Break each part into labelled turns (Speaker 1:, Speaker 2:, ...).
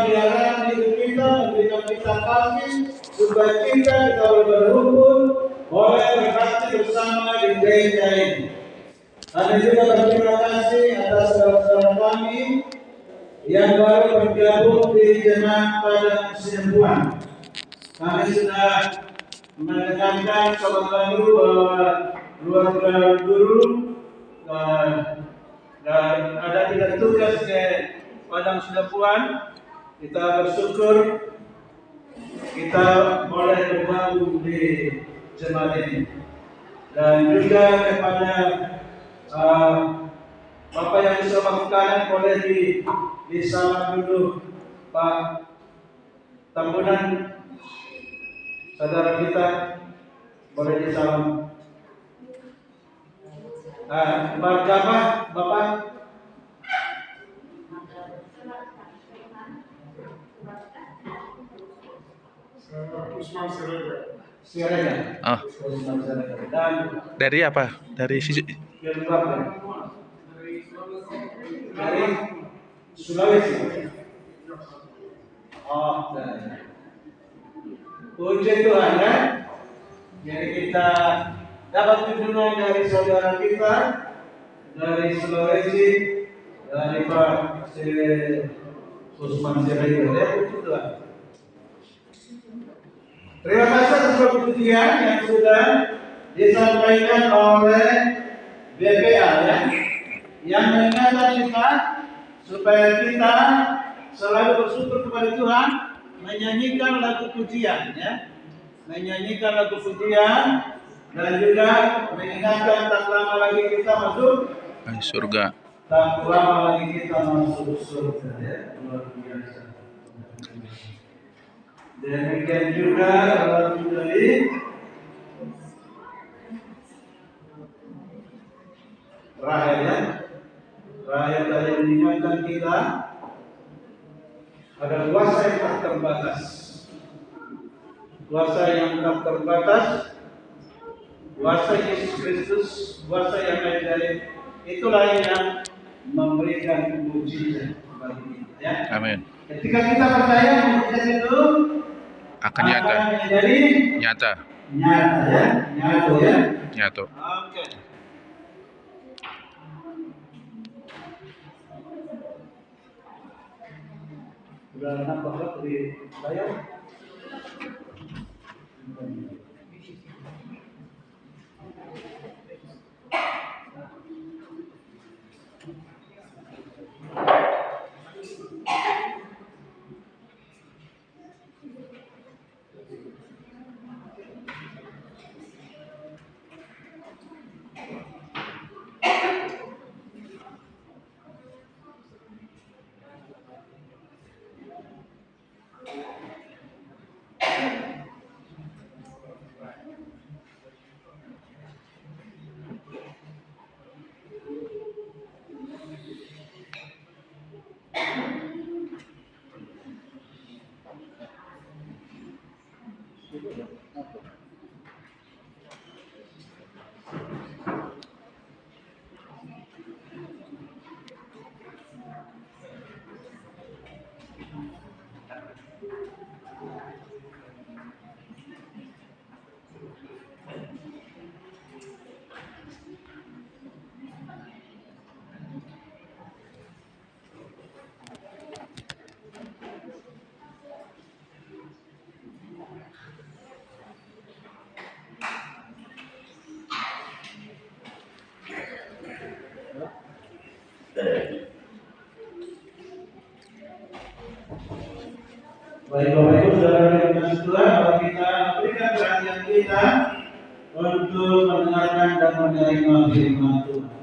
Speaker 1: pemeliharaan hidup kita, memberikan kita kasih, supaya kita berhukum boleh berbakti bersama di gereja ini. Kami juga berterima kasih atas saudara-saudara kami yang baru bergabung di jemaat pada Penyembuhan. Kami sudah mendengarkan saudara guru bahwa keluarga guru dan ada tidak tugas di Padang Penyembuhan. Kita bersyukur kita boleh bergabung di jemaat ini, dan juga kepada Bapak yang di sebelah kanan boleh disalam dulu Pak Tambunan, saudara kita boleh disalam. Bapak Usman Sirega.
Speaker 2: Oh.
Speaker 1: Dan
Speaker 2: Dari apa? Dari sisi
Speaker 1: dari Sulawesi. Oh, puji Tuhan ya. Jadi kita dapat kunjungan dari saudara kita dari Sulawesi, dari Pak Usman Sirega ya, puji Tuhan. Terima kasih atas pujian yang sudah disampaikan oleh BPA ya, yang mengingatkan kita supaya kita selalu bersyukur kepada Tuhan, menyanyikan lagu pujian ya, menyanyikan lagu pujian, dan juga mengingatkan tak lama lagi kita masuk
Speaker 2: surga.
Speaker 1: Tak lama lagi kita masuk surga ya, luar biasa. Demikian juga lagu dari Rahel ya. Rahel tadi mengingatkan kita ada kuasa yang tak terbatas. Kuasa yang tak terbatas, kuasa Yesus Kristus, kuasa yang ajaib, itulah yang memberikan mukjizat bagi kita ya.
Speaker 2: Amin.
Speaker 1: Ketika kita percaya mukjizat itu
Speaker 2: akan menjadi nyata.
Speaker 1: Nyata ya, nyata ya.
Speaker 2: Nyata.
Speaker 1: Oke. Sudah nampak di layar? Baik Bapak Ibu Saudara yang kasih Tuhan, bahwa kita berikan perhatian kita untuk mendengarkan dan menerima firman Tuhan.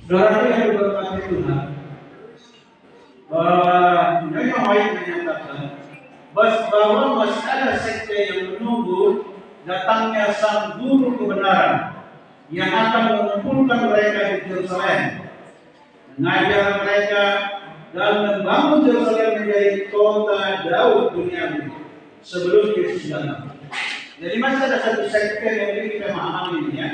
Speaker 1: Saudara yang diberkati Tuhan, bahwa Nyonya White menyatakan bahwa masih ada sekte yang menunggu datangnya sang guru kebenaran yang akan mengumpulkan mereka di Yerusalem, mengajar mereka dan membangun Yerusalem menjadi kota Daud duniawi sebelum Yesus datang. Jadi masih ada satu sekte yang memiliki pemahaman ini ya.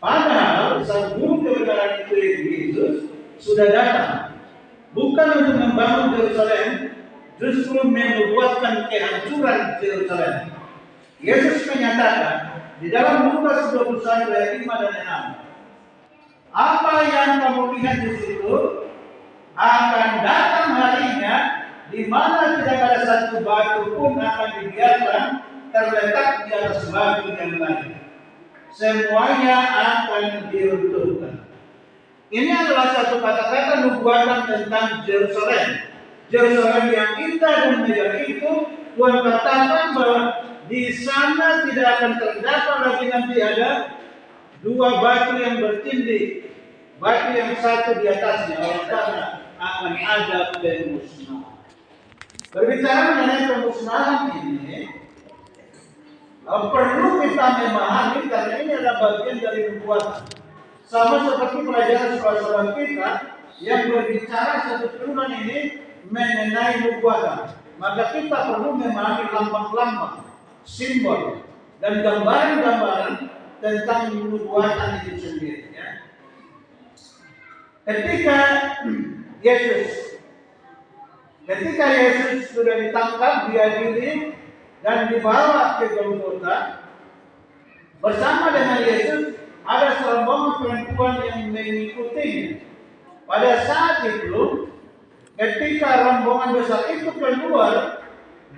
Speaker 1: Padahal sang guru kebenaran itu Yesus sudah datang bukan untuk membangun Yerusalem, justru membuatkan kehancuran Yerusalem. Yesus menyatakan di dalam Lukas 21 ayat 5 dan 6, apa yang kamu lihat di situ akan datang harinya di mana tidak ada satu batu pun akan dibiarkan terletak di atas batu yang lain. Semuanya akan diruntuhkan. Ini adalah satu kata-kata nubuatan tentang Yerusalem. Yerusalem yang indah dan megah itu, Tuhan katakan bahwa di sana tidak akan terdapat lagi nanti ada dua batu yang bertindih, batu yang satu di atasnya, oleh karena akan ada pemusnahan. Berbicara mengenai pemusnahan ini, perlu kita memahami karena ini adalah bagian dari nubuatan. Sama seperti pelajaran sekolah-sekolah kita yang berbicara satu turunan ini mengenai nubuatan. Maka kita perlu memahami lambang-lambang, simbol, dan gambaran-gambaran tentang nubuatan itu sendiri. Ya. Ketika Yesus sudah ditangkap, diadili, dan dibawa ke Golgota, bersama dengan Yesus ada serombongan perempuan yang mengikutinya. Pada saat itu, ketika rombongan besar itu keluar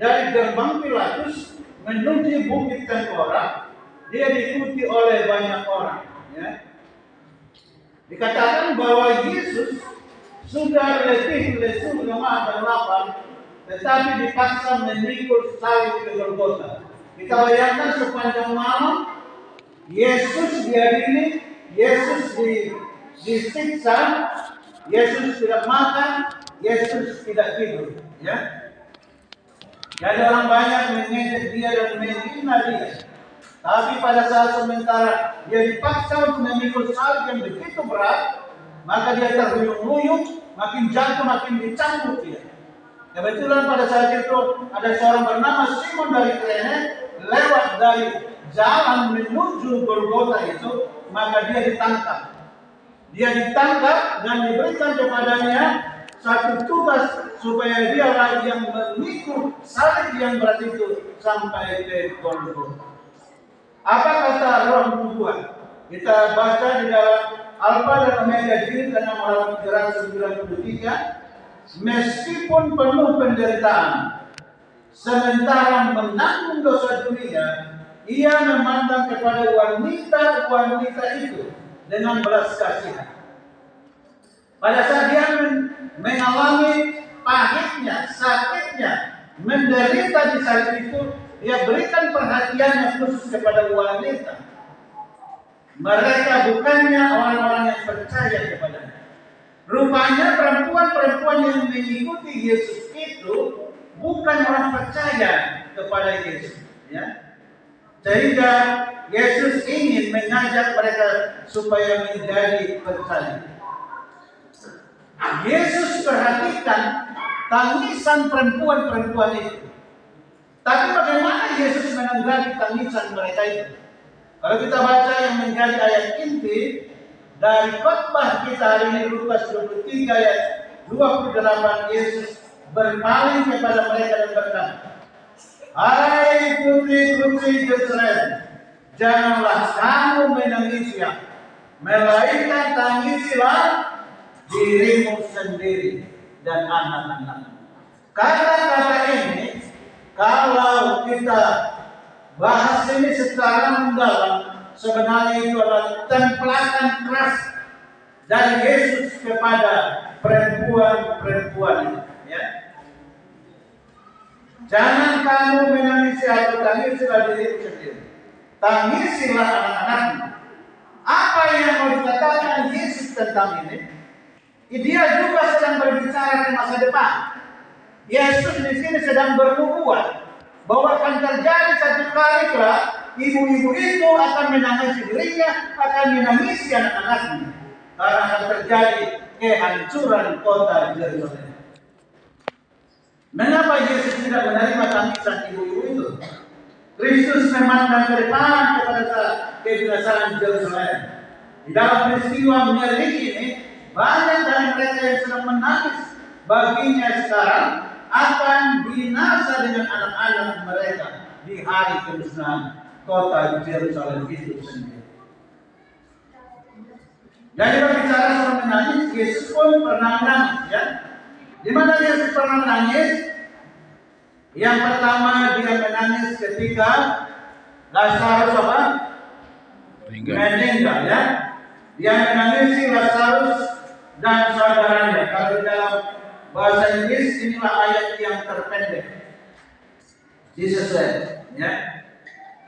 Speaker 1: dari gerbang Pilatus menuju Bukit Tengkorak, dia diikuti oleh banyak orang. Ya. Dikatakan bahwa Yesus sudah letih, lesu, lemah, dan lapar, tetapi dipaksa memikul salib ke Golgota. Kita bayangkan sepanjang malam Yesus diadili, Yesus disiksa, Yesus tidak makan, Yesus tidak tidur. Ya. Jadi orang banyak mengejek dia dan menghina dia. Tapi pada saat sementara dia dipaksa untuk memikul salib yang begitu berat, maka dia terhuyung-huyung, makin jatuh, makin dicambuk dia. Kebetulan pada saat itu ada seorang bernama Simon dari Kirene lewat dari jalan menuju Golgota itu, maka dia ditangkap. Dia ditangkap dan diberikan kepadanya satu tugas supaya dia lagi yang memikul salib yang berat itu sampai ke Golgota. Apa kata Roh Nubuat? Kita baca di dalam Alfa dan Omega jilid 6 halaman 393. Meskipun penuh penderitaan, sementara menanggung dosa dunia, ia memandang kepada wanita-wanita itu dengan belas kasihan. Pada saat dia mengalami pahitnya, sakitnya, menderita di saat itu, dia berikan perhatiannya khusus kepada wanita. Mereka bukannya orang-orang yang percaya kepadanya. Rupanya perempuan-perempuan yang mengikuti Yesus itu bukan orang percaya kepada Yesus. Ya. Sehingga Yesus ingin mengajak mereka supaya menjadi percaya. Yesus perhatikan tangisan perempuan-perempuan itu. Tapi bagaimana Yesus menanggapi tangisan mereka itu? Kalau kita baca yang menjadi ayat inti dari khotbah kita hari ini, Lukas 23 ayat 28, Yesus berpaling kepada mereka dan berkata, hai putri-putri Yerusalem, janganlah kamu menangisi aku, melainkan tangisilah dirimu sendiri dan anak-anak. Kata-kata ini, kalau kita bahas ini secara mendalam, sebenarnya itu adalah templakan keras dari Yesus kepada perempuan-perempuan ini. Ya. Jangan kamu menangisi atau tangisilah dirimu sendiri. Tangisilah anak-anakmu. Apa yang mau dikatakan Yesus tentang ini? Dia juga sedang berbicara di masa depan. Yesus di sini sedang bernubuat bahwa akan terjadi satu kali kelak ibu-ibu itu akan menangisi dirinya, akan menangisi anak-anaknya, karena akan terjadi kehancuran kota Yerusalem. Mengapa Yesus tidak menerima tangisan ibu-ibu itu? Kristus memandang ke depan kepada kebinasaan Yerusalem. Di dalam peristiwa menyelidiki ini, banyak dari mereka yang sedang menangis baginya sekarang akan binasa dengan anak-anak mereka di hari kemusnahan kota Yerusalem itu sendiri. Jadi berbicara soal menangis, Yesus pun pernah menangis, ya. Di mana Yesus pernah menangis? Yang pertama dia menangis ketika Lazarus apa? Meninggal, ya. Dia menangisi Lazarus dan saudaranya. Kalau dalam bahasa Inggris inilah ayat yang terpendek. Jesus said, ya.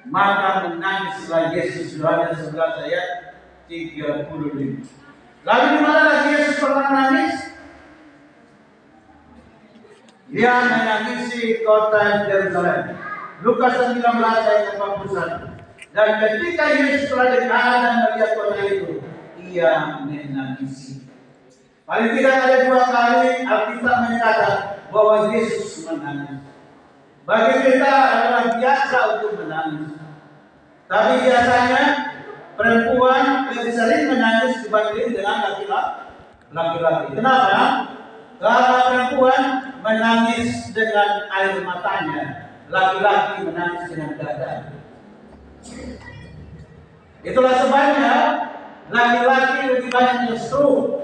Speaker 1: Maka menangislah Yesus, Yohanes 11 ayat 35. Lalu di mana lagi Yesus pernah menangis? Dia menangisi kota Yerusalem. Lukas 19 ayat 41. Dan ketika Yesus berada di Allah dan melihat kota itu, ia menangisi. Paling tidak ada 2 kali Alkitab mencatat bahwa Yesus menangis. Bagi kita adalah biasa untuk menangis. Tapi biasanya perempuan lebih sering menangis dibanding dengan laki-laki. Kenapa? Karena perempuan menangis dengan air matanya, laki-laki menangis dengan dada. Itulah sebabnya laki-laki lebih banyak justru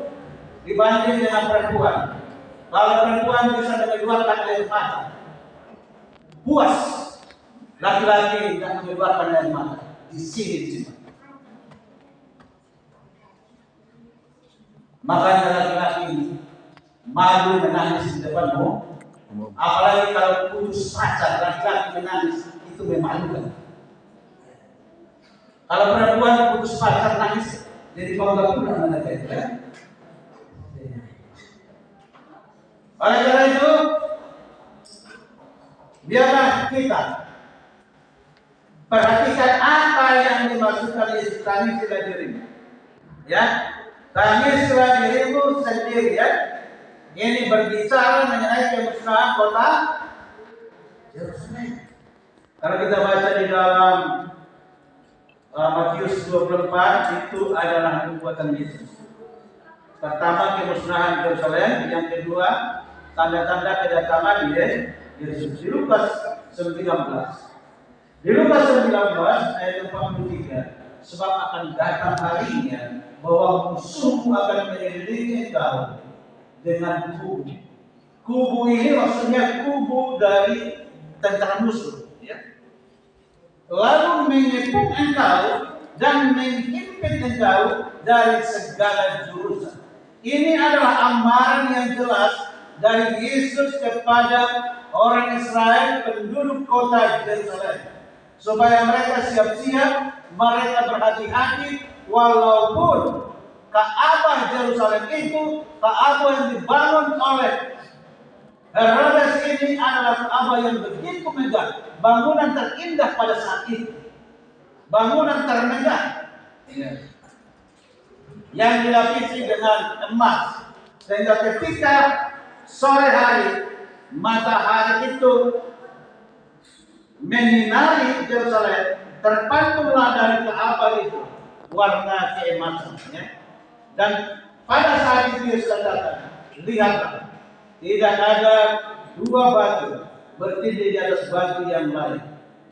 Speaker 1: dibanding dengan perempuan. Kalau perempuan bisa mengeluarkan air mata, puas. Laki-laki tidak mengeluarkan air mata. Di sini. Makanya laki-laki malu menangis di depanmu. Apalagi kalau putus pacar, laki-laki menangis itu memalukan. Kalau perempuan putus pacar nangis, jadi bangga pula mereka itu, kan? Oleh karena itu, biarlah kita perhatikan apa yang dimaksudkan Yesus tangislah dirimu. Ya, tangislah dirimu sendiri, ya. Ini berbicara mengenai kemusnahan kota Yerusalem. Kalau kita baca di dalam Matius 24 itu adalah nubuatan Yesus. Pertama kemusnahan Yerusalem, yang kedua tanda-tanda kedatangan Yesus. Di Lukas 19. Di Lukas 19 ayat 43, sebab akan datang harinya bahwa musuhmu akan menyelidiki engkau dengan kubu. Kubu ini maksudnya kubu dari tentara musuh, ya. Lalu mengepung engkau dan menghimpit engkau dari segala jurusan. Ini adalah amaran yang jelas dari Yesus kepada orang Israel penduduk kota Yerusalem, supaya mereka siap-siap, mereka berhati-hati, walaupun Ka'bah Yerusalem itu Ka'bah yang dibangun oleh Herodes ini adalah Ka'bah yang begitu megah, bangunan terindah pada saat itu, bangunan termegah, yang dilapisi dengan emas, sehingga ketika sore hari matahari itu menyinari Yerusalem, terpantullah dari Ka'bah itu warna keemasan, ya. Dan pada saat itu Yesus katakan, lihatlah, tidak ada 2 batu berdiri di atas batu yang lain,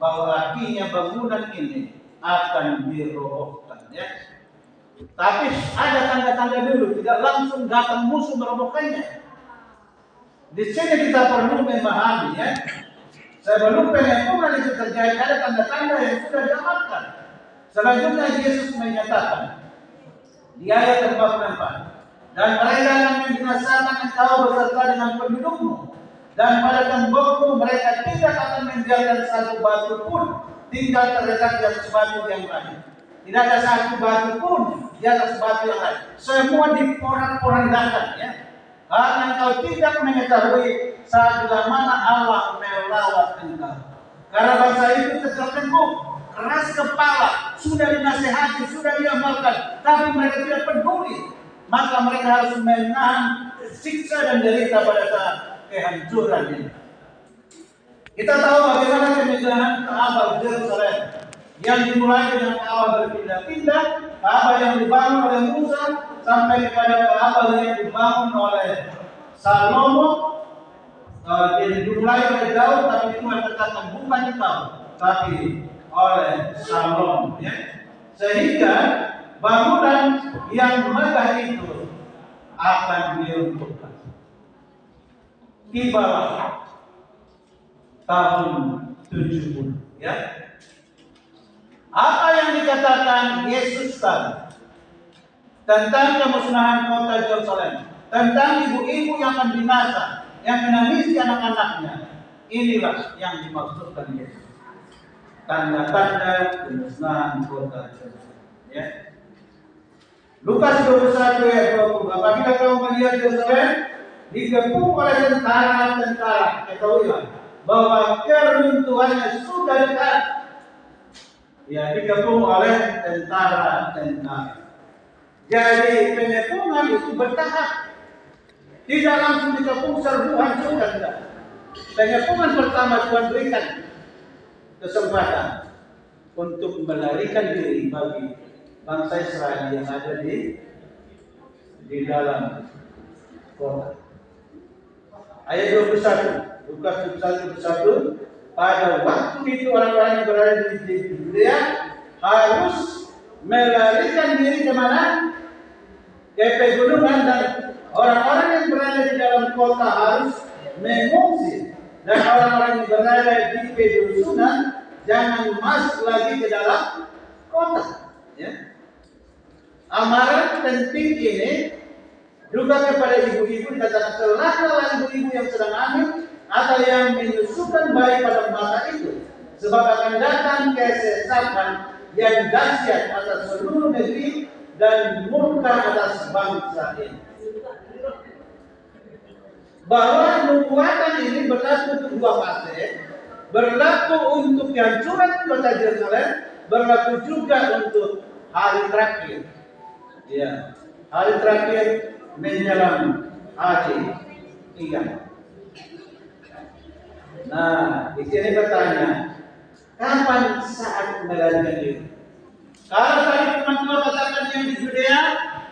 Speaker 1: bahwa artinya bangunan ini akan dirobohkan, ya. Tapi ada tanda-tanda dulu, tidak langsung datang musuh merobohkannya. Di sini kita perlu memahami, ya. Sebelum pengepungan itu terjadi, ada tanda-tanda yang sudah diamalkan. Selanjutnya Yesus menyatakan di ayat 44, dan mereka akan membinasakan engkau beserta dengan pendudukmu, dan pada tembokmu mereka tidak akan meninggalkan satu batu pun tinggal terletak di atas batu yang lain. Tidak ada satu batu pun di atas batu yang lain. Semua diporak-porandakan, ya. Karena engkau tidak mengetahui saat bila mana Allah melawat engkau. Karena bangsa itu tertengkuk, keras kepala, sudah dinasehati, sudah diamalkan, tapi mereka tidak peduli. Maka mereka harus menahan siksa dan derita pada saat kehancuran ini. Kita tahu bagaimana kemegahan Ka'bah Yerusalem yang dimulai dengan Ka'bah berpindah-pindah, Ka'bah yang dibangun oleh Musa sampai kepada Ka'bah yang dibangun oleh Salomo dimulai oleh Daud, tapi Tuhan katakan bukan engkau, tapi oleh Salomo. Ya. Sehingga bangunan yang megah itu akan diruntuhkan. Tibalah tahun 70. Ya. Apa yang dikatakan Yesus tadi tentang kemusnahan kota Yerusalem, tentang ibu-ibu yang akan binasa, yang menangisi anak-anaknya, inilah yang dimaksudkan Yesus. Tanda-tanda kemusnahan kota Yerusalem. Ya. Lukas 21 ayat 20. Apabila kamu melihat Yerusalem digepung oleh tentara-tentara, ketahuilah bahwa keruntuhannya sudah dekat. Ya, digepung oleh tentara-tentara. Jadi pengepungan itu bertahap. Tidak langsung dikepung serbuan sudah. Pengepungan pertama Tuhan berikan kesempatan untuk melarikan diri bagi bangsa Israel yang ada di dalam kota. Ayat 21, Lukas 21, pada waktu itu orang-orang yang berada di Yudea harus melarikan diri ke mana? Ke pegunungan, dan orang-orang yang berada di dalam kota harus mengungsi, dan orang-orang yang berada di pedusunan jangan masuk lagi ke dalam kota. Ya. Amaran penting ini juga kepada ibu-ibu dikatakan, celakalah ibu-ibu yang sedang hamil atau yang menyusukan bayi pada masa itu, sebab akan datang kesesakan yang dahsyat atas seluruh negeri dan murka atas bangsa ini. Bahwa nubuatan ini berlaku untuk dua fase, berlaku untuk kehancuran kota Yerusalem, berlaku juga untuk hari terakhir. Ya, hari terakhir menjelang hari kiamat. Nah, di sini bertanya, kapan saat melarikan diri? Kalau tadi teman-teman katakan yang di Judea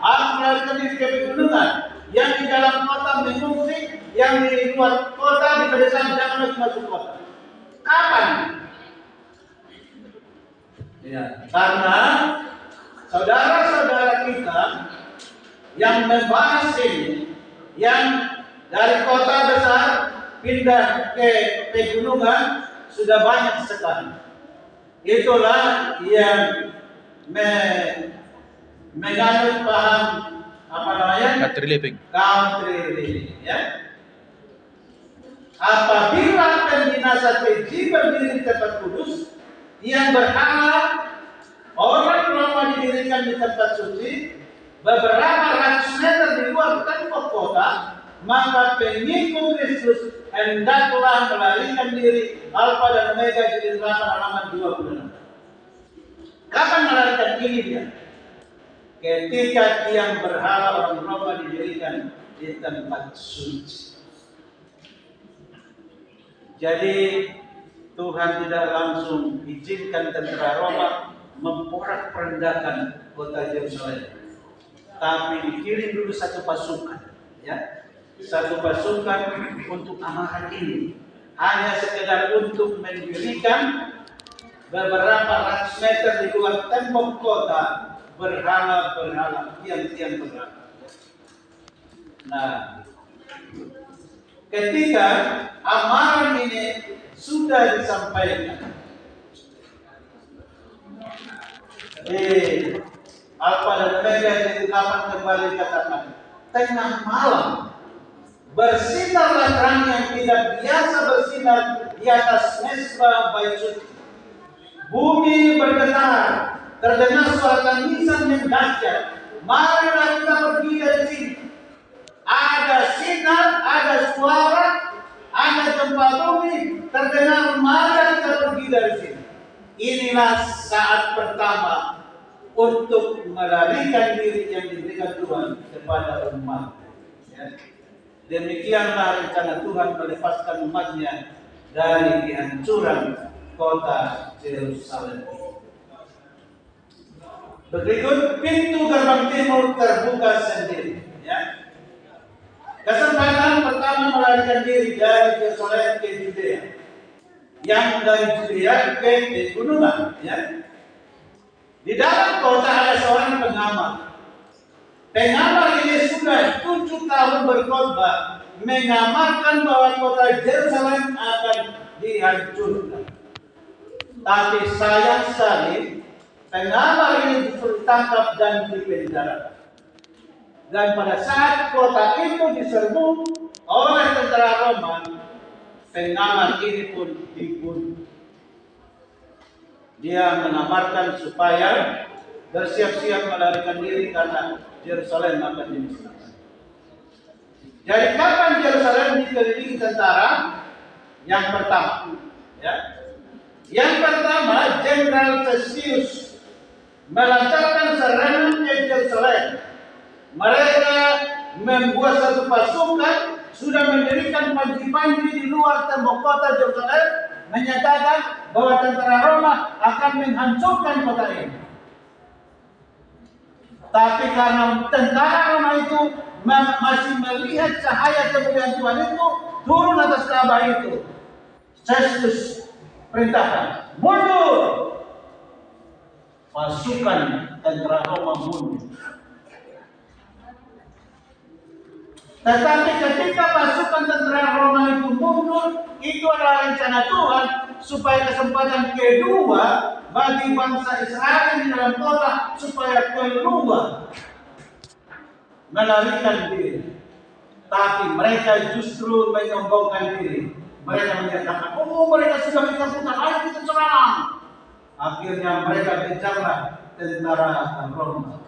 Speaker 1: harus melarikan diri ke pegunungan, yang di dalam kota mengungsi, yang di luar kota di pedesaan jangan lagi masuk kota. Kapan? Ya, karena saudara-saudara kita yang membahas ini, yang dari kota besar pindah ke pegunungan sudah banyak sekali. Itulah yang menganut paham apa namanya?
Speaker 2: Country living.
Speaker 1: Country living, ya. Apabila pembinasa keji berdiri di tempat kudus yang berhala, orang Roma didirikan di tempat suci beberapa ratus meter di luar tembok kota, maka pengikut Kristus hendaklah melarikan diri. Alfa dan Omega jadi 8 halaman 26. Kapan melarikan diri dia? Ketika tiang berhala orang Roma didirikan di tempat suci. Jadi Tuhan tidak langsung izinkan tentara Roma memporak-porandakan kota Yerusalem, tapi dikirim dulu satu pasukan, ya, satu pasukan untuk amalan ini, hanya sekedar untuk mendirikan beberapa ratus meter di luar tembok kota berhala-berhala, tiang-tiang berhala. Nah, ketika amalan ini sudah disampaikan di Alfa dan Omega jadi 8 kembali katakan, tengah malam bersinarlah terang yang tidak biasa bersinar di atas mezbah bait suci. Bumi bergetar, terdengar suara tangisan yang dahsyat. Marilah kita pergi dari sini. Ada sinar, ada suara, ada gempa bumi, terdengar. Marilah kita pergi dari sini. Inilah saat pertama untuk melarikan diri yang diberikan Tuhan kepada umat. Ya. Demikianlah rencana Tuhan melepaskan umatnya dari kehancuran kota Yerusalem. Berikut, pintu gerbang timur terbuka sendiri. Ya. Kesempatan bersama melarikan diri dari Yerusalem ke Judea, yang dari Judea ke pegunungan. Ya. Di dalam kota ada seorang pengamal. Pengamal ini sudah 7 tahun berkhotbah mengamalkan bahwa kota Yerusalem akan dihancurkan. Tapi sayang sekali, pengamal ini justru ditangkap dan dipenjara. Dan pada saat kota itu diserbu oleh tentara Roma, pengamal ini pun dibunuh. Dia mengamalkan supaya bersiap-siap melarikan diri karena Yerusalem akan dimusnahkan. Jadi kapan Yerusalem dikelilingi tentara? Yang pertama, ya. Yang pertama, Jenderal Caesius melancarkan serangan ke Yerusalem. Mereka membuat satu pasukan, sudah mendirikan panji-panji di luar tembok kota Yerusalem, menyatakan bahwa tentara Roma akan menghancurkan kota ini. Tapi karena tentara Roma itu masih melihat cahaya kemuliaan Tuhan itu turun atas Ka'bah itu, Caesius perintahkan mundur. Pasukan tentara Roma mundur. Tetapi ketika pasukan tentara Roma itu mundur, itu adalah rencana Tuhan supaya kesempatan kedua bagi bangsa Israel di dalam kota supaya keluar melarikan diri. Tapi mereka justru menyombongkan diri. Mereka menyatakan, oh mereka sudah kita putar, ayo kita serang. Akhirnya mereka kejarlah tentara Roma.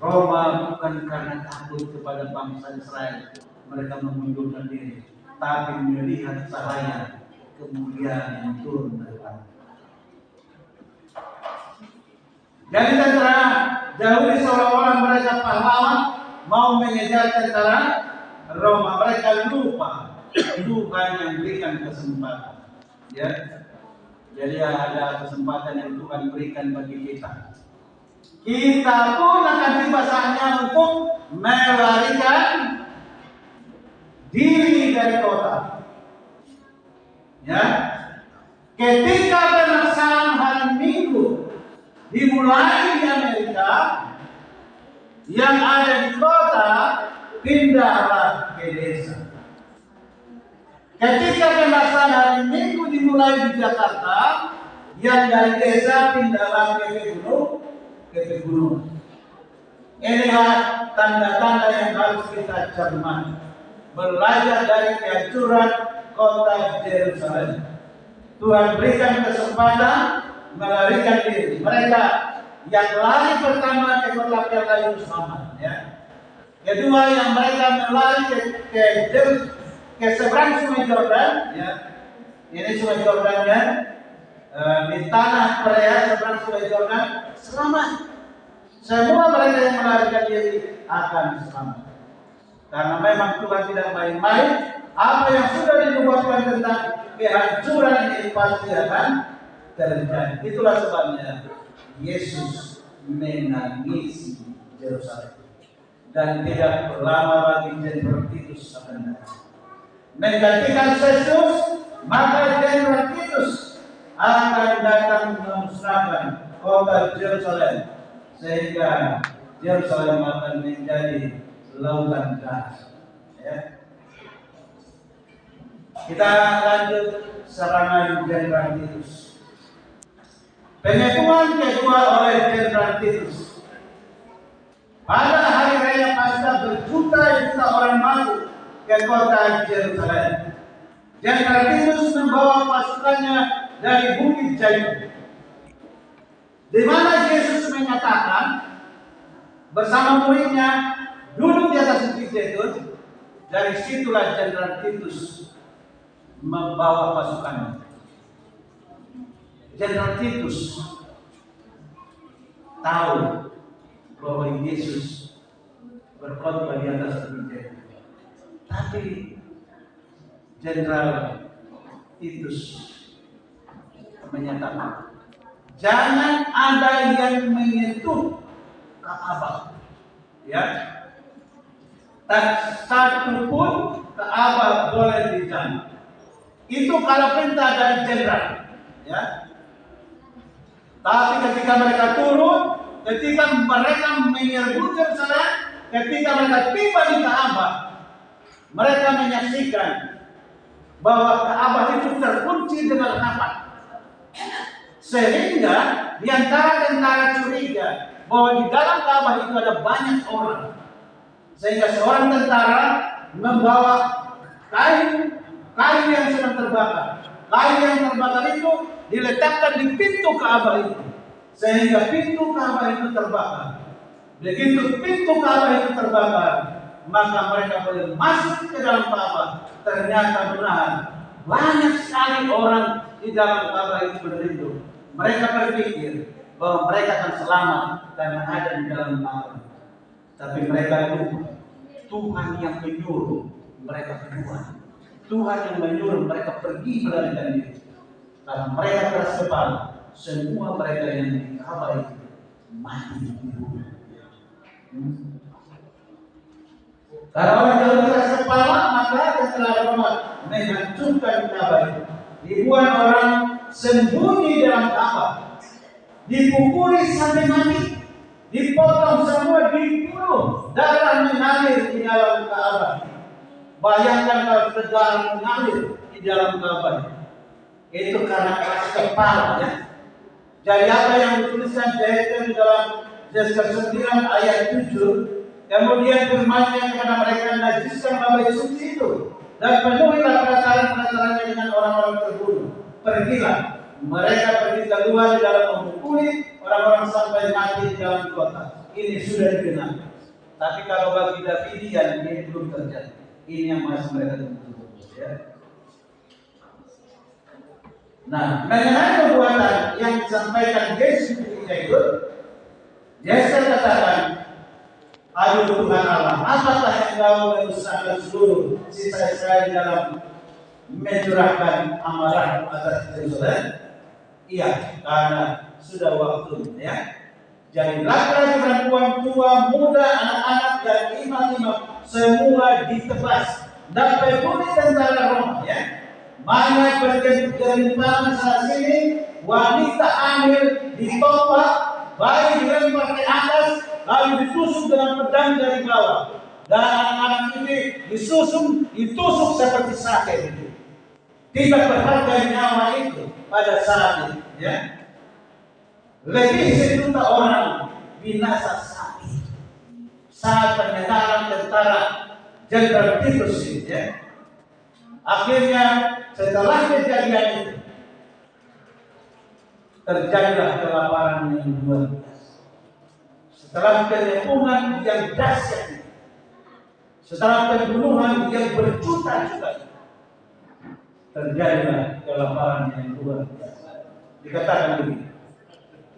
Speaker 1: Roma bukan karena takut kepada bangsa Israel, mereka memundurkan diri, tapi melihat cahaya kemuliaan yang turun dari langit. Jadi tentara Yahudi seolah-olah mereka pahlawan mau mengejar tentara Roma. Mereka lupa Tuhan yang berikan kesempatan. Ya, jadi ada kesempatan yang Tuhan berikan bagi kita. Kita pun akan tiba saatnya untuk melarikan diri dari kota. Ya, ketika pelaksanaan hari Minggu dimulai di Amerika, yang ada di kota pindahlah ke desa. Ketika pelaksanaan hari Minggu dimulai di Jakarta, yang dari desa pindahlah ke pegunungan. Inilah tanda-tanda yang harus kita cermati. Belajar dari kehancuran kota Yerusalem. Tuhan berikan kesempatan melarikan diri. Mereka yang lari pertama ke kota Yerusalem sama, ya. Kedua yang mereka melari ke seberang Sungai Yordan, ya. Ini Sungai Yordan, ya. Di tanah Perea seberang Sungai Yordan selamat. Semua mereka yang melarikan diri akan selamat. Karena memang Tuhan tidak main-main. Apa yang sudah dinubuatkan tentang kehancuran ini pasti akan terjadi. Itulah sebabnya Yesus menangisi Yerusalem. Dan tidak lama lagi Jenderal Titus akan datang. Menggantikan Caesius, maka Jenderal Titus akan datang memusnahkan kota Yerusalem, sehingga Yerusalem akan menjadi lautan darah. Ya. Kita lanjut serangan Jenderal Titus. Pengepungan kedua oleh Jenderal Titus. Pada hari raya Paskah berjuta-juta orang masuk ke kota Yerusalem. Jenderal Titus membawa pasukannya dari Bukit Zaitun, di mana Yesus menyatakan bersama muridnya duduk di atas Bukit Zaitun. Dari situlah Jenderal Titus membawa pasukannya. Jenderal Titus tahu bahwa Yesus berkhotbah di atas Bukit Zaitun. Tapi Jenderal Titus menyatakan, jangan ada yang menyentuh Ka'bah, ya. Tak satu pun Ka'bah boleh dijamah. Itu kalau perintah dari jenderal, ya. Tapi ketika mereka turun, ketika mereka menyerbu Yerusalem, ketika mereka tiba di Ka'bah, mereka menyaksikan bahwa Ka'bah itu terkunci dengan rapat. Sehingga di antara tentara curiga bahwa di dalam Ka'bah itu ada banyak orang. Sehingga seorang tentara membawa kayu yang sedang terbakar. Kayu yang terbakar itu diletakkan di pintu Ka'bah itu. Sehingga pintu Ka'bah itu terbakar. Begitu pintu Ka'bah itu terbakar, maka mereka boleh masuk ke dalam Ka'bah. Ternyata benar, banyak sekali orang di dalam Ka'bah itu berlindung. Mereka berpikir bahwa mereka akan selamat karena ada di dalam Ka'bah. Tapi mereka lupa, Tuhan yang menyuruh mereka keluar. Tuhan yang menyuruh mereka pergi melarikan diri. Karena mereka keras kepala, semua mereka yang di Ka'bah itu mati dibunuh. Karena orang yang keras kepala, maka setelah Roma menghancurkan Ka'bah itu. Ribuan orang sembunyi dalam Ka'bah, dipukuli sampai mati, dipotong semua, dibunuh, darah mengalir di dalam Ka'bah. Bayangkan kalau darah mengalir di dalam Ka'bah, itu karena keras kepala, ya. Jadi apa yang dituliskan di dalam Yesaya 9 ayat 7, kemudian firman-Nya kepada mereka, najiskan bait suci itu dan penuhilah peraturan-peraturannya dengan orang-orang terbunuh. Pergilah, mereka pergi keluar di dalam memukuli orang-orang sampai mati di dalam kota. Ini sudah dikenal. Tapi kalau bagi Davidian ini belum terjadi. Ini yang masih mereka tunggu, ya. Nah, mengenai perbuatan yang disampaikan Yesus ketika itu, Yesus katakan, aduh Tuhan Allah, apakah yang kau menyusahkan seluruh sisa Israel dalam mencurahkan amarah atas Yerusalem? Iya, karena sudah waktunya, ya. Jadi laki-laki, perempuan, tua, muda, anak-anak, dan imam-imam semua ditebas dan pebuli tentara Roma, ya. Banyak berjentangan sana sini, wanita hamil ditopak, bayi dilempar ke atas, lalu ditusuk dengan pedang dari bawah, dan anak-anak ini ditusuk seperti sate itu. Tidak berharga nyawa itu pada saat itu, ya. Lebih 1 juta orang binasa saat penyerangan tentara Jenderal Titus, ya. Akhirnya setelah kejadian itu terjadilah kelaparan yang luar biasa. Setelah penyerangan yang dahsyat, setelah pembunuhan yang berjuta-juta, terjadilah kelaparan yang luar biasa. Dikatakan begini,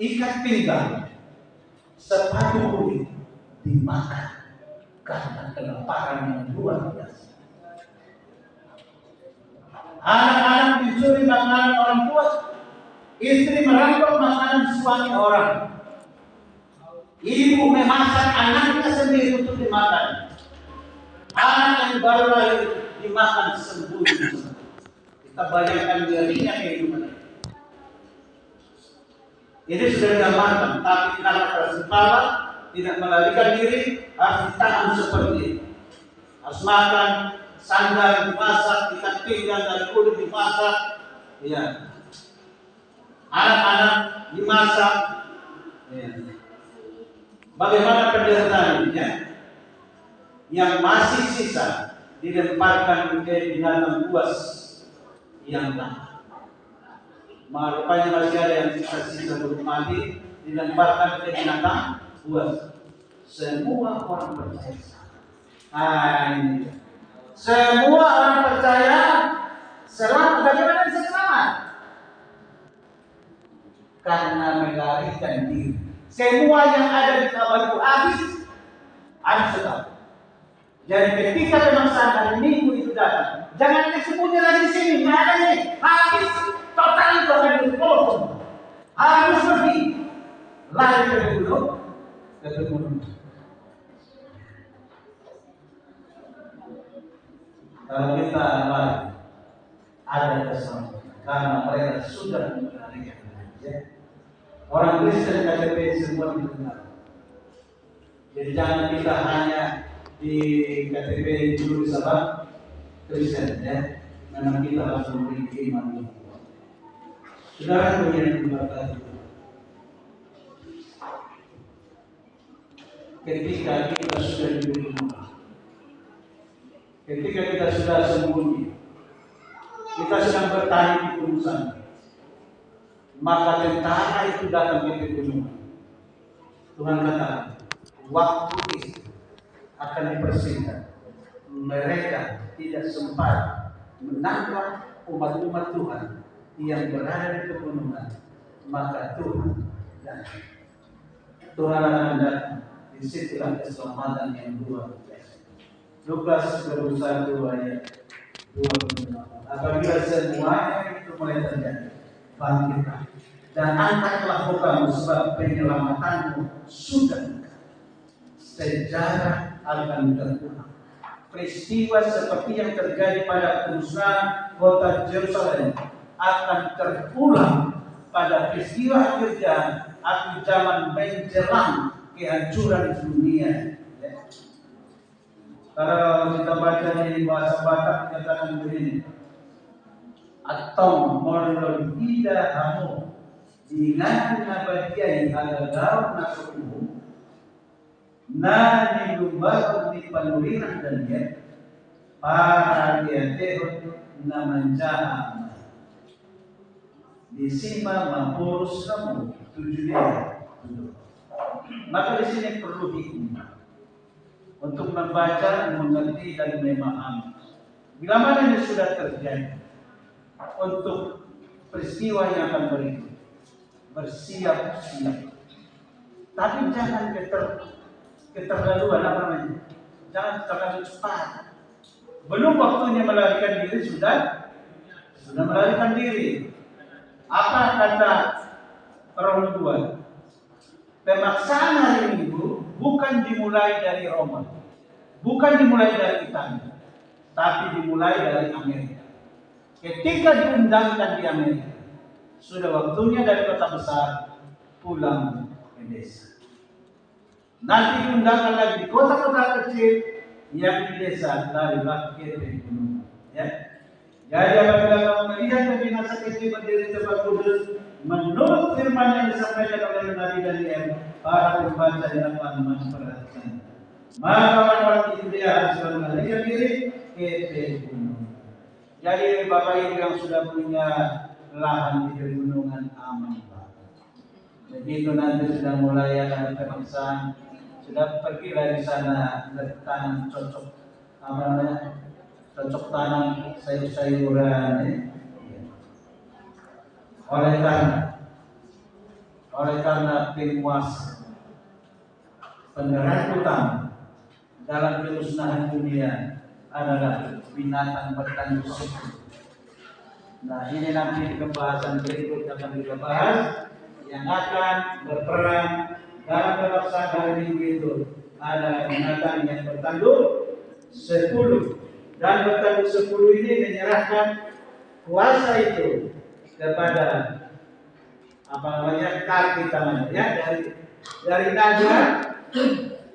Speaker 1: ikat pinggang, sepatu kulit dimakan karena kelaparan yang luar biasa. Anak-anak dicuri makanan orang tua, istri merampok makanan suami orang, ibu memasak anaknya sendiri untuk dimakan, anak yang baru lahir dimakan sembunyi. Kita bayangkan dirinya kehidupan ini sudah digambarkan, tapi karena keras kepala, tidak melarikan diri, harus ditahan seperti ini. Harus makan sandal dimasak, ikat pinggang dari kulit dimasak, ya. Anak-anak dimasak, ya. Bagaimana penderitaan, ya? Yang masih sisa dilemparkan ke binatang buas yang lain. Rupanya masih ada yang sisa-sisa belum mati, dilemparkan ke binatang buas. Semua orang percaya. Ini. Semua orang percaya selamat. Bagaimana bisa selamat? Karena melarikan diri. Semua yang ada di Ka'bah itu habis sekali. Jadi ketika pemaksaan hari Minggu itu datang, jangan disembunyi lagi di sini. Nggak ada ini. Habis total itu akan dipotong. Harus pergi. Lari ke gunung. Kalau kita lari, ada keselamatan karena mereka sudah mengenalinya. Ya. Orang Kristen KTP semua dikenal. Jadi jangan kita hanya di KTP dulu sama Kristen, ya. Memang kita harus memiliki iman. Saudara yang diberkati, ketika kita sudah diberi rumah, ketika kita sudah sembunyi, kita sedang bertahan di gunung sana, maka tentara itu datang ke gunung. Tuhan kata, waktu itu akan dipersingkat. Mereka tidak sempat menangkap umat-umat Tuhan yang berada di pegunungan, maka Tuhan akan datang. Disitulah keselamatan yang luar biasa. Lukas 21 ayat 28. Apabila semuanya itu mulai terjadi, bangkitlah dan angkatlah mukamu, sebab penyelamatanmu sudah dekat. Sejarah akan terulang. Peristiwa seperti yang terjadi pada kerusakan kota Yerusalem akan terulang pada peristiwa akhir zaman menjelang kehancuran dunia. Ya. Kalau kita baca di bahasa Batak dikatakan begini, atau molodida hamu dengan nabadiai agagaw na suku na nilumbago ni panulinan dan dia para diatehot na manjahan di sima mampurus kamu tujuan. Maka di sini perlu hikmah untuk membaca, mengerti dan memahami. Bila mana ini sudah terjadi, untuk peristiwa yang akan berikut, bersiap-siap. Tapi jangan keterlaluan, apa namanya? Jangan terlalu cepat. Belum waktunya melarikan diri sudah melarikan diri. Apa kata orang tua? Pemaksaan hari Minggu bukan dimulai dari Roma, bukan dimulai dari Italia, tapi dimulai dari Amerika. Ketika diundangkan di Amerika, sudah waktunya dari kota besar pulang ke desa. Nanti diundangkan lagi di kota-kota kecil, yang di desa larilah ke gunung. Ya. Jadi apabila kamu melihat kebinasaan kecil berdiri di tempat kudus, menurut firman yang disampaikan oleh Nabi Daniel, para pembaca yang akan memperhatikan, maka orang-orang itu dia harus melarikan diri ke gunung. Jadi Bapak Ibu yang sudah punya lahan di pegunungan, aman Pak. Begitu nanti sudah mulai ada pemaksaan, sudah pergi dari sana tanam cocok cocok tanam sayur-sayuran. Oleh karena penguasa penerangan utama dalam kemusnahan dunia adalah binatang bertanduk suku. Nah, ini nanti di pembahasan berikut akan kita bahas yang akan berperan dalam pemaksaan hari Minggu itu. Ada binatang yang bertanduk 10, dan bertanduk 10 ini menyerahkan kuasa itu kepada kaki tangannya, ya, dari naga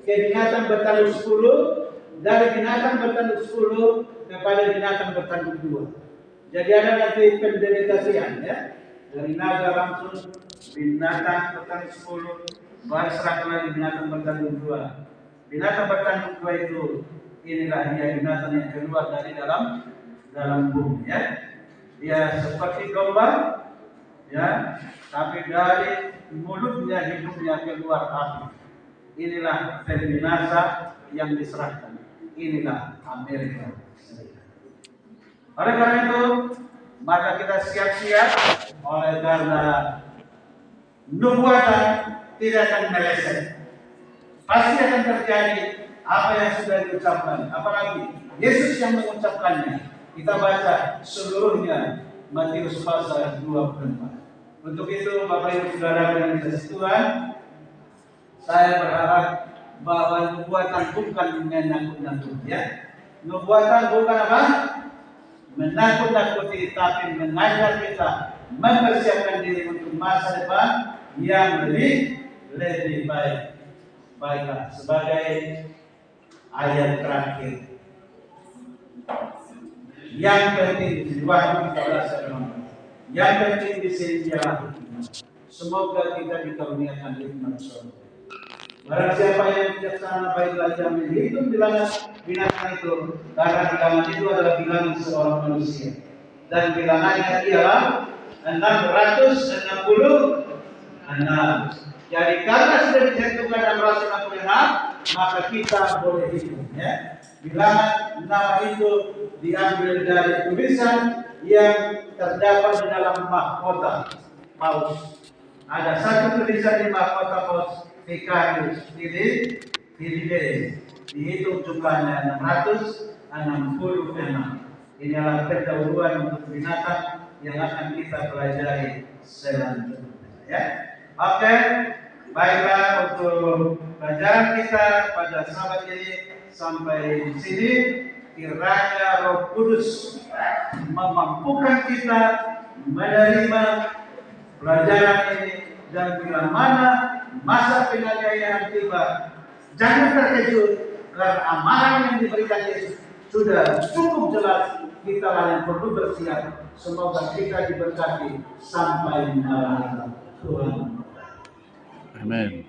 Speaker 1: ke binatang bertanduk 10, dari binatang bertanduk 10 kepada binatang bertanduk 2. Jadi ada nanti pendelegasian, ya, dari naga langsung binatang bertanduk 10, baru serahkan lagi binatang bertanduk 2. Binatang bertanduk 2 itu inilah dia binatang yang keluar dari dalam bumi, ya. Dia seperti domba, ya, tapi dari mulutnya hidungnya keluar api. Inilah pembinasa yang diserahkan. Inilah Amerika Serikat. Oleh karena itu, maka kita siap-siap, oleh karena nubuatan tidak akan meleset. Pasti akan terjadi apa yang sudah diucapkan. Apalagi Yesus yang mengucapkannya. Kita baca seluruhnya Matius pasal 24. Untuk itu Bapak Ibu Saudara yang dikasihi Tuhan, saya berharap bahwa nubuatan bukan menakut-nakuti, ya. Nubuatan bukan apa? Menakut-nakuti, tapi mengajar kita mempersiapkan diri untuk masa depan yang lebih baik. Baiklah, sebagai ayat terakhir. Yang penting di sini, yang penting di sini ialah semoga kita dikaruniakan hikmat surga. Barang siapa yang bijaksana baiklah ia menghitung bilangan binatang itu, karena bilangan itu adalah bilangan seorang manusia. Dan bilangannya ialah 666. Jadi karena sudah ditentukan 666, maka kita boleh hitung. Ya. Bilangan nama itu diambil dari tulisan yang terdapat di dalam mahkota paus. Ada satu tulisan di mahkota paus Vicarius Fidei, dihitung jumlahnya 666. Inilah pendahuluan untuk binatang yang akan kita pelajari selanjutnya. Ya, oke, baiklah untuk pelajaran kita pada sahabat ini sampai di sini. Kiranya Roh Kudus memampukan kita menerima pelajaran ini, dan bila mana masa penganiayaan tiba, jangan terkejut karena amalan yang diberikan Yesus sudah cukup jelas. Kita lah yang perlu bersiap. Semoga kita diberkati sampai malam Tuhan.
Speaker 2: Amin.